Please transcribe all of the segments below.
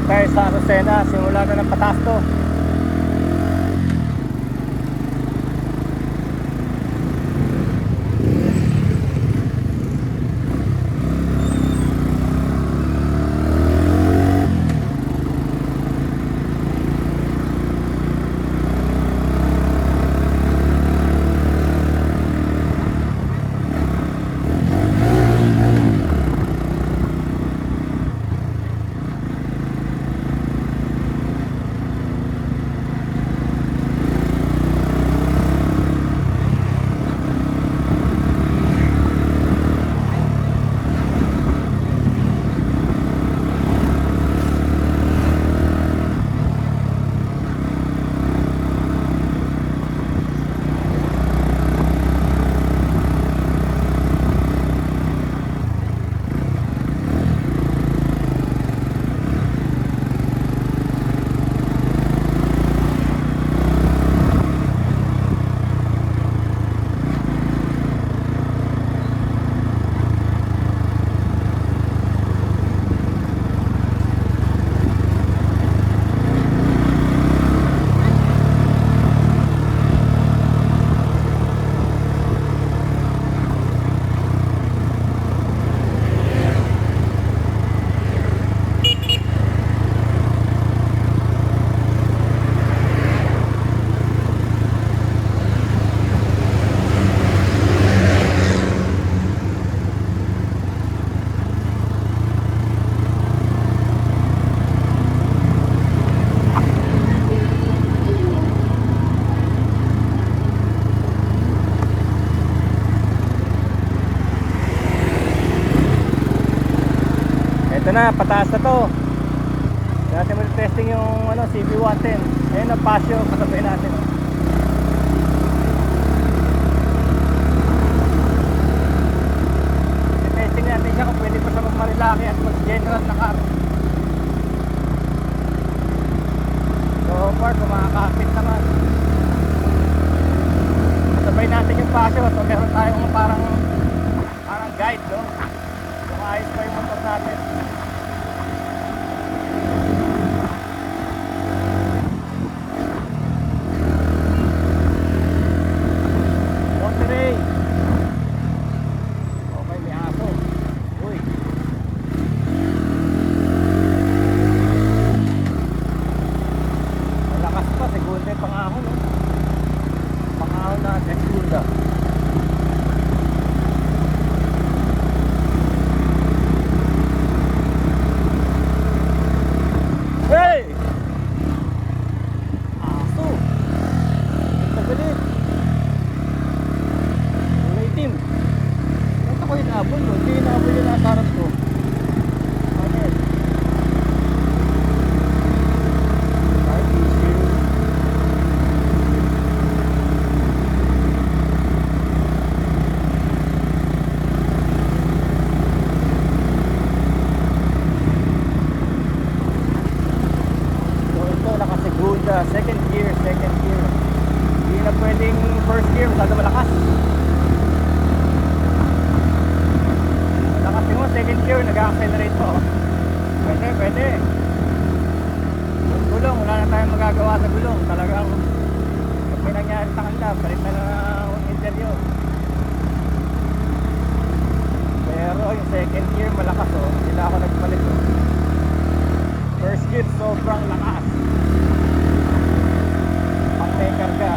tayo sa Lucena, simula na ng pataas to. Ito na, pataas na to. Natin mo testing yung CB110. Ayun ang Pasio, katabi natin. Testing natin siya kung pwede pa siya magmarilaki at mag-general na car. So far, kumakakapit naman. Kasabay natin yung Pasio. So meron tayong parang guide, no? Kung ayos pa yung motor natin. Okay, may aso. Uy. Malakas pa, segunda yung pangahon, no? Pangahon na segunda. Hey! Aso! Tagalit! Kulay itim. Ito ko inabol, no? Hindi inabol yung nasa harap ko. Bakit? Ay, issue. So ito, nakasegunda. Second gear. Hindi na pwedeng first gear, masyado malakas. Malakas mo, second gear, nag-accelerate po. Pwede. Yung gulong, wala na tayong magagawa sa gulong. Talagang pag may nangyari sa kanila, palit na lang ang interior. Pero yung second gear malakas, oh. Hindi na ako nagpalit, oh. First gear sobrang lakas. Pag may karga,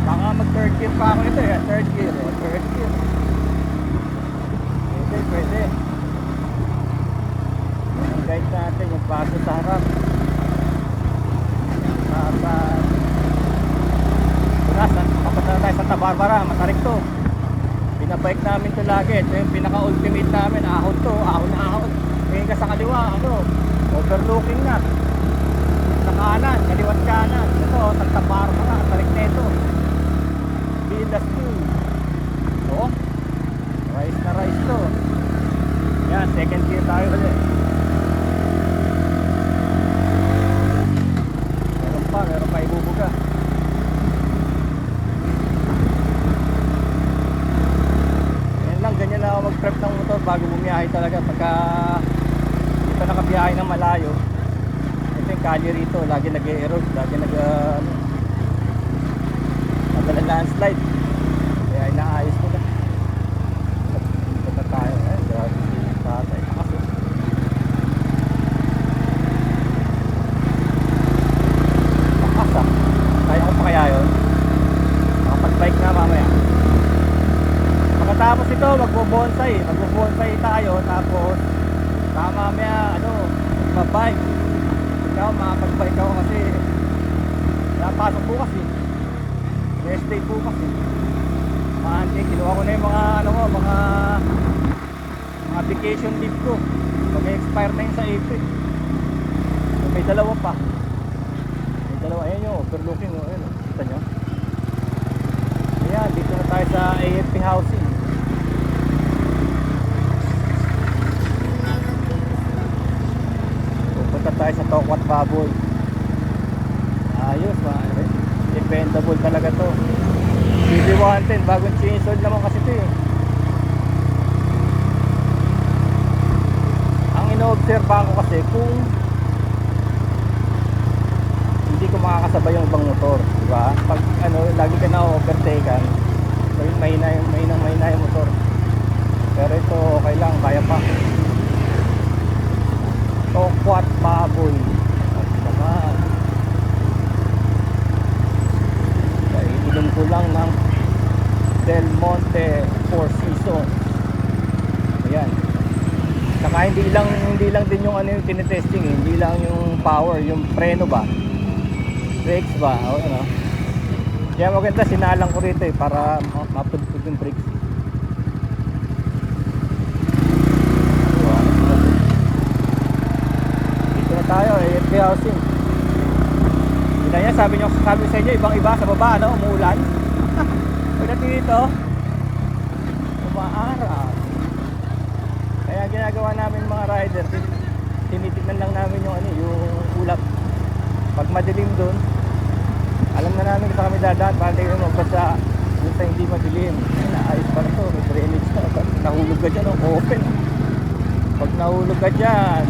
baka mag third gear pa ako nito, eh. Third gear. Pwede. Yung guide natin, yung paso sa harap. Papunta na tayo sa Santa Barbara, matarik to. Pinabike namin to lagi. Ito yung pinaka-ultimate namin. Ahon to, ahon na ahon. Ngayon ka sa kaliwa, overlooking na. Sa kanan, kaliwat kanan. Ito, Santa Barbara, tarik na ito. Bilas to. Oh, rice to. Yan, second gear tayo ulit. Meron pa ibubuga. Yan lang, ganyan lang ako mag-prep ng motor bago bumiyahe talaga. Pagka hindi pa nakabiyahe ng malayo, kaming kalye rito, lagi nag-erode, lagi landslide. Kaya inaayos ko na. Punta tayo. Ay, grabe si tatay. Takas eh. Takas ah. Kaya ko pa kaya yun? Makapag-bike na mamaya. Pagkatapos ito, magbo-bonsai tayo. Tapos mamaya, magbabike. Ikaw, makapag-bike ako kasi napasok bukas eh. Rest day bukas eh. Monday, kinuha ko na yung mga vacation leave ko. Mag-expire na yun sa April. So, may dalawa pa. Ayan yung overlooking. Ayan, kita nyo. Ayan, dito na tayo sa AFP housing. Pupunta tayo sa Tokwat Baboy. Ayos, dependable talaga to. BB110, bagong chainsaw naman kasi ito eh. Ang ino-obserbahan ko kasi kung hindi ko makakasabay yung ibang motor, di ba? Pag lagi ka na overtaken, so yung mahina yung motor. Pero ito okay lang, kaya pa. Tokwat Baboy. Naman. Inom ko lang ng Del Monte Four Seasons. Ayan. Saka hindi lang din yung yung tinetesting eh. Hindi lang yung power, yung preno ba, brakes ba, o kaya maganda sinalang ko rito eh, para mapudpud yung brakes. Dito na tayo, AFP housing. Kaya sabi sa inyo, ibang-iba sa baba, umuulan. Pagdating dito, umaaraw. Kaya ginagawa namin mga rider, tinitignan lang namin yung ulap. Pag madilim doon, alam na namin kung kami dadaan para hindi magbasa. Minsan hindi madilim. Ayos pa na to, may drainage na. Pag nahulog ka dyan, open. Pag nahulog ka dyan,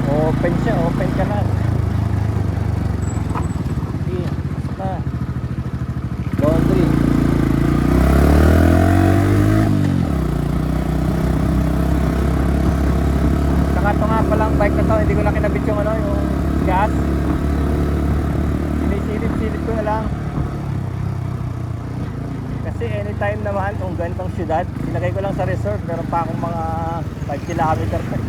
open siya, open ka na. Laundry. Saka ito nga palang bike na to, hindi ko na kinabit yung yung gas. Sinisilip ko na lang. Kasi anytime naman kung ganitong syudad, ilagay ko lang sa reserve. Meron pa akong mga 5 km pa.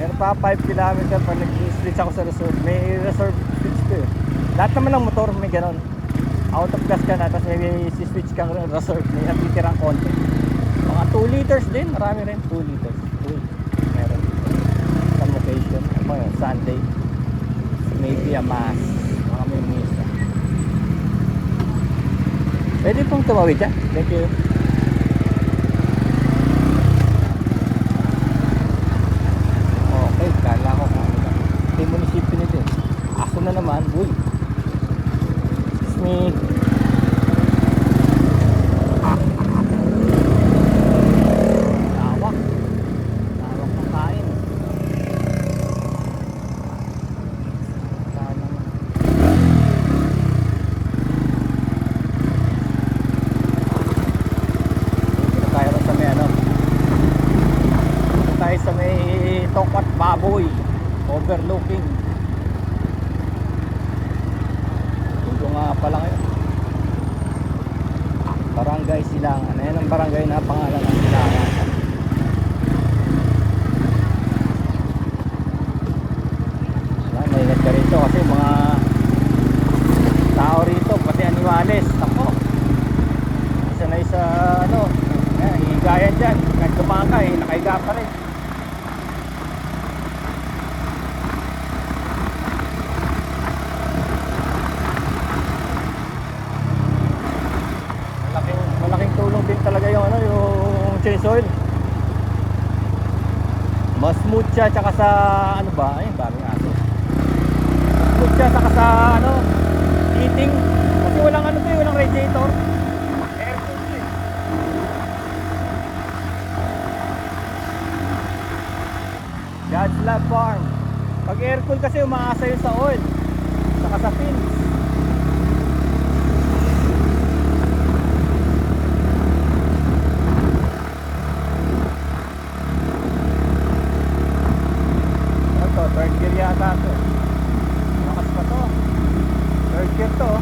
Meron pa 5 km pa nag-switch ako sa reserve. May reserve switch ko eh. Lahat naman ng motor may ganon. Out of gas ka na, tapos may switch kang reserve, may natitirang konti. Mga 2 liters din, marami rin 2 liters. Meron sa location, Sunday, maybe a mass, mga may misa. Pwede pong tumawid dyan. Thank you. Okay, kala ko ito yung munisipyo nito. Aso na naman, uy. Me. Lawak ng kain. Tayo sa may Tokwat Baboy overlooking. Nga pala ngayon, Barangay Silangan. Ayan ang barangay na pangalan ng Silangan. May ingat ka rito kasi mga tao rito, pati animales. Ako, isa na isa higayan dyan. Kahit kumaka nakahiga pa rin. Talaga yung chainsaw. Mas smooth siya tsaka sa ayun daming aso. Mas smooth siya tsaka sa heating kasi walang walang radiator. Air cooled eh. God's Love Farm. Pag air cool kasi umaasa yun sa oil, saka sa fins. Ito, third gear yata to. Lakas pa to. Third gear to.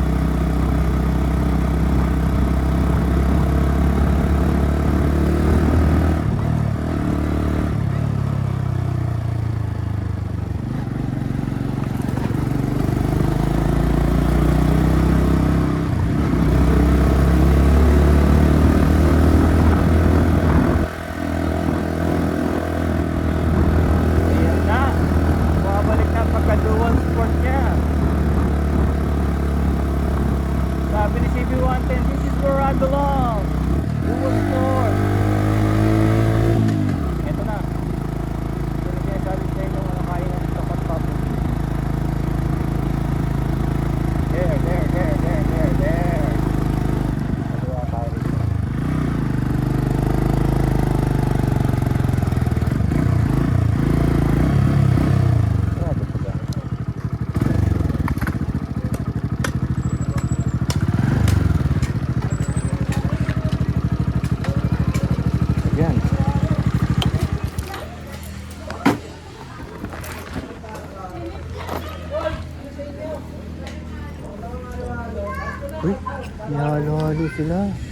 Ayan na. Bumabalik na ang pagka-dual sport niya. Sabi ni CB110, this is where I belong. Dual sport. Ito na. Ito na sinasabi sa inyo mga kaya ng tapat papo. There. Kaliwa tayo rito. Grabe po ba? Ayan. Uy, halo-halo sila.